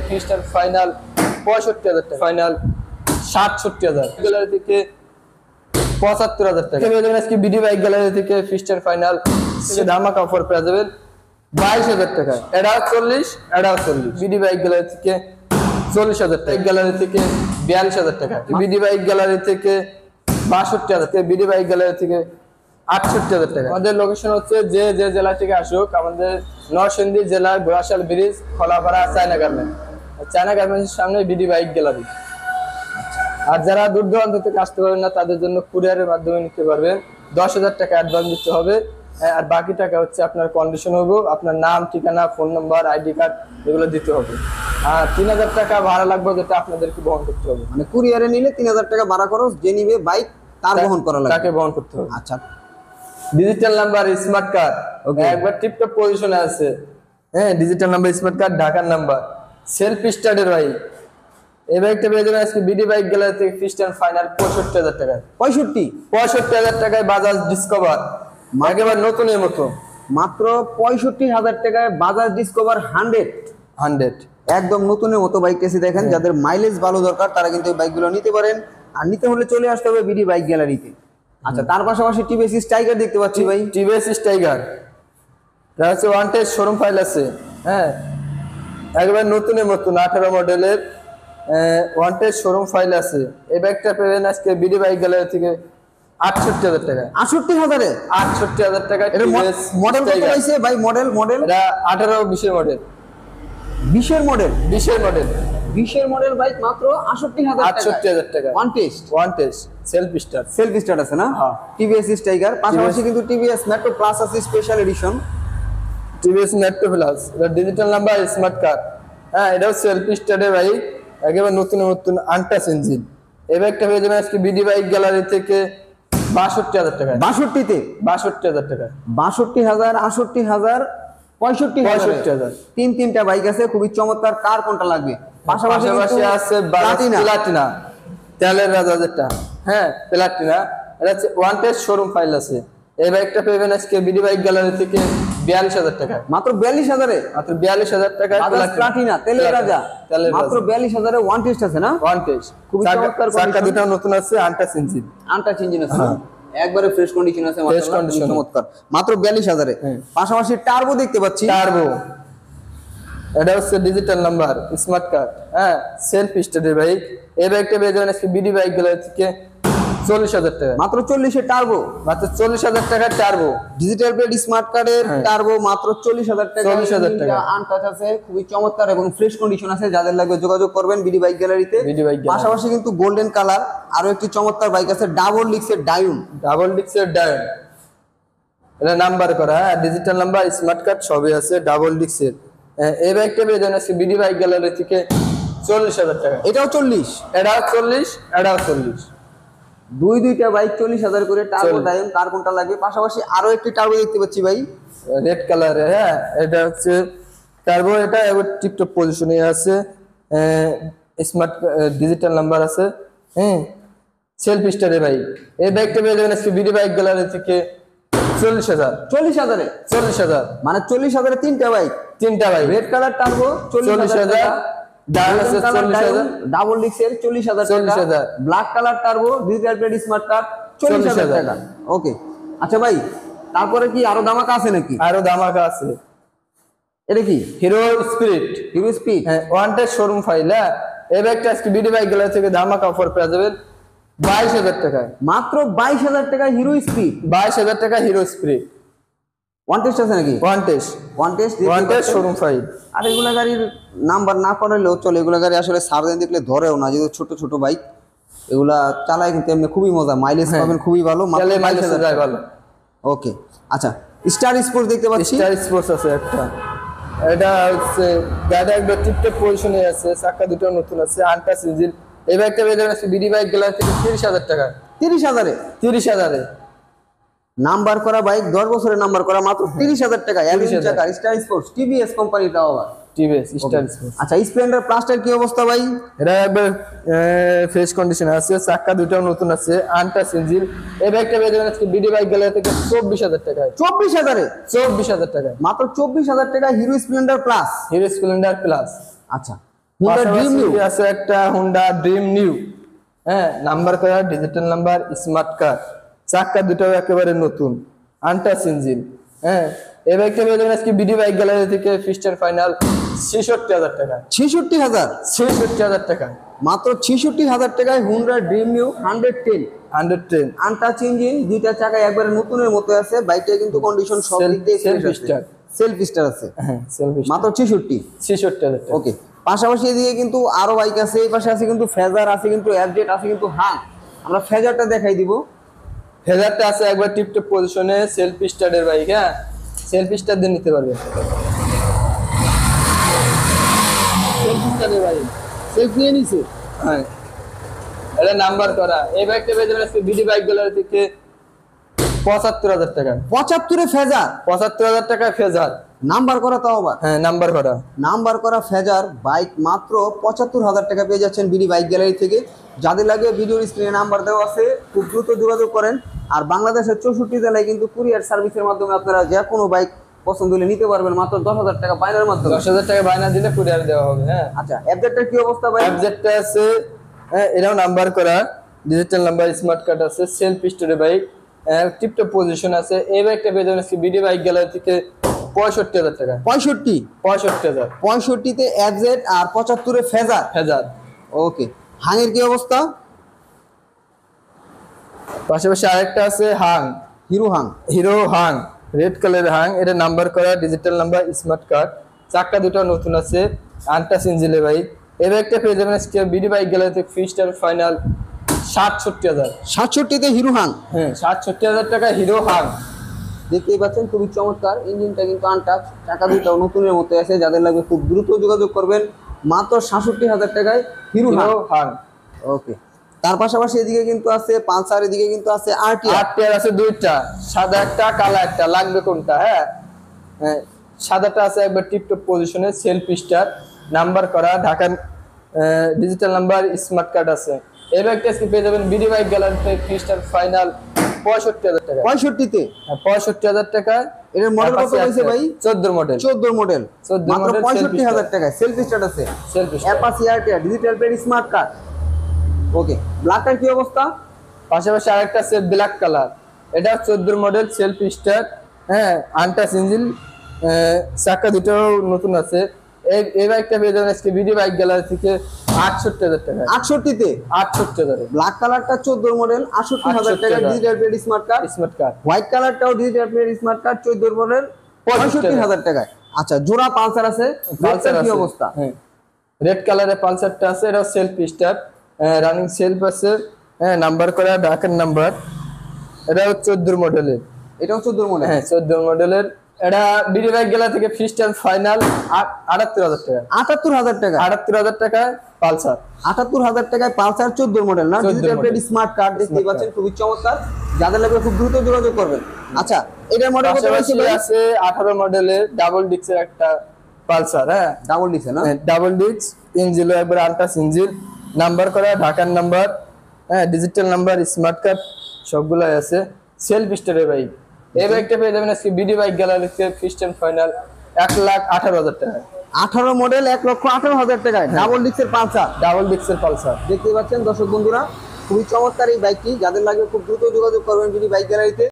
খ্রিস্টান ফাইনাল ৬৫,০০০ টাকা, final ৬৭,০০০ gallery থেকে ৭৫,০০০ টাকা। আজকে বিডি বাইক গ্যালারি থেকে খ্রিস্টান ফাইনাল ধামাকা অফার পেয়ে যাবেন ২২,০০০ টাকা, এটা ৪০, এটা ৪০। বিডি বাইক গ্যালারি থেকে ৪০,০০০ টাকা, গ্যালারি থেকে ৪২,০০০ টাকা, বিডি বাইক গ্যালারি থেকে ৬২,০০০ টাকা, বিডি বাইক গ্যালারি থেকে ৬৮,০০০ টাকা। আমাদের লোকেশন হচ্ছে যে জেলা থেকে আসুক, আমাদের নরসিংদী জেলার Ghorashal bridge, Kholapara, China garments. China গার্মেন্টসের সামনে বিডি বাইক গ্যালারি। আর যারা দূর দূরান্ত থেকে আসতে পারবেন না, তাদের জন্য কুরিয়ারের মাধ্যমে নিতে পারবেন। ১০,০০০ টাকা অ্যাডভান্স দিতে হবে, আর বাকি টাকা হচ্ছে আপনার কন্ডিশন হবে, আপনার নাম, ঠিকানা, ফোন নাম্বার, আইডি কার্ড এগুলো দিতে হবে। আর ৩,০০০ টাকা ভাড়া লাগবে, যেটা আপনাদেরকে বহন করতে হবে। মানে কুরিয়ারে নিলে ৩,০০০ টাকা ভাড়া খরচ, যে নিবে বাইক তার বহন করা লাগবে, তাকে বহন করতে হবে। আচ্ছা, ডিজিটাল নাম্বার, স্মার্ট কার্ড, একবার টিপটপ পজিশনে আছে। হ্যাঁ, ডিজিটাল নাম্বার, স্মার্ট কার্ড, ঢাকার নাম্বার, সেলফ স্টার্টের বাইক। এই বাইকটা পেয়ে যাবেন আজকে বিডি বাইক গ্যালারি থেকে খ্রিস্টান ফাইনাল ৬৫,০০০ টাকায়। ৬৫,০০০ টাকায় বাজাজ ডিসকভার, একেবারে নতুনের মতো, মাত্র ৬৫,০০০ টাকায় বাজাজ ডিসকভার 100 একদম নতুনের মতো বাইক এসে দেখেন। যাদের মাইলেজ ভালো দরকার তারা কিন্তু এই বাইকগুলো নিতে পারেন, আর নিতে হলে চলে আসতে হবে বিডি বাইক গ্যালারিতে। আচ্ছা, তার পাশাপাশি টিভিএস টাইগার দেখতে পাচ্ছি ভাই। টিভিএস টাইগার এটা হচ্ছে ওয়ান টেস্ট শোরুম ফাইল আছে। হ্যাঁ, একবার নতুনের মতন 18 মডেলের ওয়ান টেস্ট শোরুম ফাইল আছে। এই বাইকটা পেবেন আজকে বিডি বাইক গ্যালারি থেকে ৬৮,০০০ টাকা। ৬৮,০০০ টাকা। মডেল কত হইছে ভাই? মডেল এটা 18-20 মডেল। 20 মডেল? 20 মডেল বাইক মাত্র ৬৮,০০০ টাকা। ওয়ান টেস্ট সেলফ স্টার্ট আছে না? টিভিএস টাইগার, পাশাপাশি কিন্তু টিভিএস মেট্রো প্লাস আছে special edition. TVS metro plus, এটা ডিজিটাল নাম্বার, স্মার্ট কার্ড। হ্যাঁ, এটাও সেলফ স্টার্টের বাইক, একেবারে নতুন আনটাচ ইঞ্জিন। এই বাইকটা পেয়ে যাবেন আজকে বিডি বাইক গ্যালারি থেকে ৬২,০০০ টাকা। ৬২,০০০ টাকা। ৬২,০০০, ৬৮,০০০, ৬৫,০০০। তিনটা বাইক আছে, খুবই চমৎকার। কার কোনটা লাগবে? পাশাপাশি আছে প্লাটিনা, তেলের রাজা যেটা। হ্যাঁ, প্লাটিনা, এটা হচ্ছে ওয়ান টেস্ট শোরুম ফাইল আছে। এই বাইকটা পেবেন আজকে বিডি বাইক গ্যালারি থেকে ৪২,০০০ টাকা। মাত্র ৪২,০০০-এ? মাত্র ৪২,০০০ টাকা। প্লাটিনা তেলের রাজা মাত্র ৪২,০০০-এ ওয়ান টেস্ট আছে না? ওয়ান টেস্ট, খুবই চমৎকার। চাকা দুটো নতুন আছে, আনটাচ ইঞ্জিন আছে, একবারে ফ্রেশ কন্ডিশন আছে, চমৎকার। মাত্র ৪২,০০০-এ। পাশাপাশি টার্বো দেখতে পাচ্ছি। টার্বো, এটা হচ্ছে ডিজিটাল নাম্বার, স্মার্ট কার্ড। হ্যাঁ, সেলফ স্টার্টের বাইক। এই বাইকটা পেয়ে যাবেন আজকে বিডি বাইক গ্যালারি থেকে ৪০,০০০ টাকা। মাত্র ৪০-এ টার্বো, মাত্র ৪০,০০০ টাকা টার্বো। ডিজিটাল প্লেট স্মার্ট কার্ডের টার্বো মাত্র ৪০,০০০ টাকা। ৪০,০০০ টাকা। আনটাচ আছে, খুবই চমৎকার এবং ফ্রেশ কন্ডিশন আছে। যাদের লাগবে যোগাযোগ করবেন বিডি বাইক গ্যালারিতে। পাশাপাশি কিন্তু গোল্ডেন কালার আরো একটি চমৎকার বাইক আছে, ডাবল ডিক্সের ডায়ুন। এটা নাম্বার করা, ডিজিটাল নাম্বার, স্মার্ট কার্ড সবই আছে, ডাবল ডিক্সের। এই বাইকটা পেয়ে যাবেন আজকে বিডি বাইক গ্যালারি থেকে ৪০,০০০ টাকা। এটাও ৪০, এটাও ৪০। দুইটা বাইক ৪০,০০০ করে। টার্বো ডায়ুন, কার কোনটা লাগবে? পাশাপাশি আরো একটি টার্বো দেখতে পাচ্ছি ভাই, রেড কালারের। হ্যাঁ, এটা হচ্ছে টার্বো, এটা এবার টিপটপ পজিশনে আছে, স্মার্ট ডিজিটাল নাম্বার আছে। হ্যাঁ, সেলফ স্টারের বাইক। এই বাইকটা পেয়ে যাবেন আজকে বিডি বাইক গ্যালারি থেকে ৪০,০০০। ৪০,০০০ মানে ৪০,০০০-এ তিনটা বাইক। রেড কালার টার্বো ৪০,০০০, ডাবল ডিক্সের ৪০,০০০ টাকা। Black colour turbo, digital plate smart card ৪০,০০০ টাকা। ওকে, আচ্ছা ভাই, তারপরে কি আরো ধামাকা আছে নাকি? আরো ধামাকা আছে। এটা কি? Hero speed. হ্যাঁ, ওয়ান টেস্ট শোরুম ফাইল। এই বাইকটা আজকে বিডি বাইক গ্যালারি থেকে ধামাকা অফার পেয়ে যাবেন ২২,০০০ টাকায়। মাত্র ২২,০০০ টাকা হিরো স্পিড। ২২,০০০ টাকা হিরো স্পিড। ওয়ান টেস্ট আছে নাকি? One test showroom file. আর এগুলা গাড়ির নাম্বার না করালেও চলে, এগুলা গাড়ি আসলে সার্ভে দেখলে ধরেও না, যেহেতু ছোট বাইক। এগুলা চালায় কিন্তু এমনি খুবই মজা, মাইলেজ পাবেন খুবই ভালো। ওকে, আচ্ছা, স্টার স্পোর্টস দেখতে পাচ্ছি। স্টার স্পোর্টস আছে একটা, এটা হচ্ছে গাড়ি একবার টিপটপ পজিশনে আছে, চাকা দুটো নতুন আছে, আনটাচ ইঞ্জিন। এই বাইকটা পেয়ে যাবেন বিডি বাইক গ্যালারি থেকে ৩০,০০০ টাকা। ৩০,০০০ নাম্বার করা বাইক, 10 বছরের নাম্বার করা, মাত্র ৩০,০০০ টাকা। স্টার স্পোর্টস টিভিএস কোম্পানিটা আবার। Star sports. আচ্ছা, স্প্লেন্ডার প্লাসটার কি অবস্থা ভাই? এটা একবার ফ্রেশ কন্ডিশনে আছে, চাকা দুটোও নতুন আছে, আনটাচ ইঞ্জিন। এই বাইকটা পেয়ে যাবেন আজকে বিডি বাইক গ্যালারি থেকে ২৪,০০০ টাকায়। ২৪,০০০-এ? ২৪,০০০ টাকায়, মাত্র ২৪,০০০ টাকা hero Splendor plus. Hero Splendor plus. আচ্ছা, হুন্ডা ড্রিম নিউ আছে একটা হুন্ডা ড্রিম নিউ, হ্যাঁ, নাম্বার করা, ডিজিটাল নাম্বার, স্মার্ট কার্ড, চাকা দুটাও একেবারে নতুন, আনটাচ ইঞ্জিন। হ্যাঁ, এই বাইকটা পেয়ে যাবেন আজকে বিডি বাইক গ্যালারি থেকে ফিক্সড ফাইনাল 66,000 টাকা। 66,000, 66,000 টাকা, মাত্র 66,000 টাকায় Honda dream new 110 untouch engine, দুইটা চাকা একবারে নতুনের মতো আছে। বাইকটা কিন্তু কন্ডিশন সব দিক দিয়ে সেলফ স্টার্ট, সেলফ স্টার আছে। হ্যাঁ সেলফ মাত্র 66,000 টাকা। ওকে, পাশাপাশি এদিকে কিন্তু আরো বাইক আছে, এই পাশে আছে কিন্তু ফেজার আছে, কিন্তু এফজেড আছে, কিন্তু হাং। আমরা ফেজারটা দেখাই দিব। ফেজারটা আছে একবার টিপটপ পজিশনে, সেলফ স্টার্টের বাইক। হ্যাঁ, সেলফ স্টার্ট দিয়ে নিতে পারবে, সেলফ স্টার্টের বাইক, সেলফ নিয়ে নিছে। হ্যাঁ, এটা নাম্বার করা। এই বাইকটা পেয়ে যাবেন আজকে বিডি বাইক গ্যালারি থেকে 75,000 টাকা। 75 ফেজার, 75,000 টাকা ফেজার, নাম্বার করা তাও আবার। হ্যাঁ নাম্বার করা। নাম্বার করা ফেজার বাইক মাত্র 75,000 টাকা পেয়ে যাচ্ছেন বিডি বাইক গ্যালারি থেকে। যাদের লাগে ভিডিওর স্ক্রিনে নাম্বার দেওয়া আছে, খুব দ্রুত যোগাযোগ করেন। আর বাংলাদেশের 64 জেলায় কিন্তু কুরিয়ার সার্ভিসের মাধ্যমে আপনারা যে কোনো বাইক পছন্দ হলে নিতে পারবেন মাত্র 10,000 টাকা বায়নার মাধ্যমে। 10,000 টাকা বায়না দিলে কুরিয়ার দেওয়া হবে। হ্যাঁ, আচ্ছা, এফজেডটার কি অবস্থা ভাই? এফজেডটা আছে, হ্যাঁ, এটাও নাম্বার করা, ডিজিটাল নাম্বার, স্মার্ট কার্ড আছে, সেলফ স্টার্টের বাইক, টিপটপ পজিশন আছে। এই বাইকটা পেয়ে যাবেন আজকে বিডি বাইক গ্যালারি থেকে 65,000 টাকা। 65 তে এফজেড আর 75 এ ফেজার। ফেজার, ওকে, হাঙের কি অবস্থা? পাশাপাশি আরেকটা আছে হাং, হিরো হাং, রেড কালারের হাং। এটা নাম্বার করা, ডিজিটাল নাম্বার, স্মার্ট কার্ড, চাকা দুটো নতুন আছে, আনটাচ ইঞ্জিনের বাইক। এই বাইকটা পেয়ে যাবেন আজকে বিডি বাইক গ্যালারি থেকে ফিক্সড ফাইনাল 67,000। 67 তে হিরো হাং, হ্যাঁ 67,000 টাকা হিরো হাং। দেখতেই পাচ্ছেন খুবই চমৎকার, ইঞ্জিনটা কিন্তু আনটাচ, চাকা দুটাও নতুনের মতো আছে। যাদের লাগবে খুব দ্রুত যোগাযোগ করবেন, মাত্র 67,000 টাকায় হিরো হাং। ওকে, তার পাশাপাশি এদিকে কিন্তু আছে পালসার, এদিকে কিন্তু আছে আরটিআর আছে দুইটা, সাদা একটা, কালা একটা, লাগবে কোনটা? হ্যাঁ, সাদাটা আছে একবার টিপটপ পজিশনে, সেলফ স্টার, নাম্বার করা, ঢাকার ডিজিটাল নাম্বার, স্মার্ট কার্ড আছে। এই বাইকটা আজকে পেয়ে যাবেন বিডি বাইক গ্যালারিতে ফিক্সড ফাইনাল 65,000 টাকা। 65 তে? হ্যাঁ 65,000 টাকা। এর মডেল কত হইছে ভাই? 14 মডেল। 14 মডেল, মাত্র 65,000 টাকা। সেলফ স্টার্ট আছে, Apache RTR, digital plate, smart card. Okay, ব্ল্যাকটার কি অবস্থা? পাশাপাশি আরেকটা আছে ব্ল্যাক কালার, এটা 14 মডেল, সেলফ স্টার্ট, হ্যাঁ, আনটাচ ইঞ্জিন, চাকা দুটোও নতুন আছে। এই বাইকটা পেয়ে যাবেন আজকে বিডি বাইক গ্যালারি থেকে 68,000 টাকা। 68 তে? 68,000। ব্ল্যাক কালারটা 14 মডেল, 68,000 টাকা, digital plate, smart card. White কালারটাও digital plate, smart card, 14 model, 65,000 টাকায়। আচ্ছা, জোড়া পালসার আছে, পালসার কি অবস্থা? হ্যাঁ, রেড কালারের পালসারটা আছে, এটা সেলফ স্টার্ট, রানিং সেলফ আছে, হ্যাঁ, নাম্বার করা, ঢাকার নাম্বার। এটা 14 মডেলের, এটাও 14 মডেল। হ্যাঁ 14 মডেলের। এটা বিডি বাইক গ্যালারি থেকে ফিক্সড ফাইনাল 78,000 টাকা। 78,000 টাকা? 78,000 টাকায় পালসার। 78,000 টাকায় পালসার, 14 মডেল না, ডিজিটাল প্লেট, স্মার্ট কার্ড। দেখতে পাচ্ছেন খুবই চমৎকার, যাদের লাগবে খুব দ্রুত যোগাযোগ করবেন। আচ্ছা, এটার মডেল কত আছে? 18 মডেলের ডাবল ডিক্সের একটা পালসার। হ্যাঁ, ডাবল ডিক্স না? ডাবল ডিক্স, ইঞ্জিন একবার আনটাচ ইঞ্জিন, নাম্বার করা, ঢাকার নাম্বার, হ্যাঁ, ডিজিটাল নাম্বার, স্মার্ট কার্ড সবগুলাই আছে, সেলফ স্টারের বাইক। এই বাইকটা পেয়ে যাবেন আজকে বিডি বাইক গ্যালারিতে ফিক্সড ফাইনাল 1,18,000 টাকা। 18 মডেল, 1,18,000 টাকায় ডাবল ডিক্সের পালসার। ডাবল ডিক্সের পালসার। দেখতে পাচ্ছেন দর্শক বন্ধুরা, খুবই চমৎকার এই বাইকটি। যাদের লাগবে খুব দ্রুত যোগাযোগ করবেন বিডি বাইক গ্যালারিতে।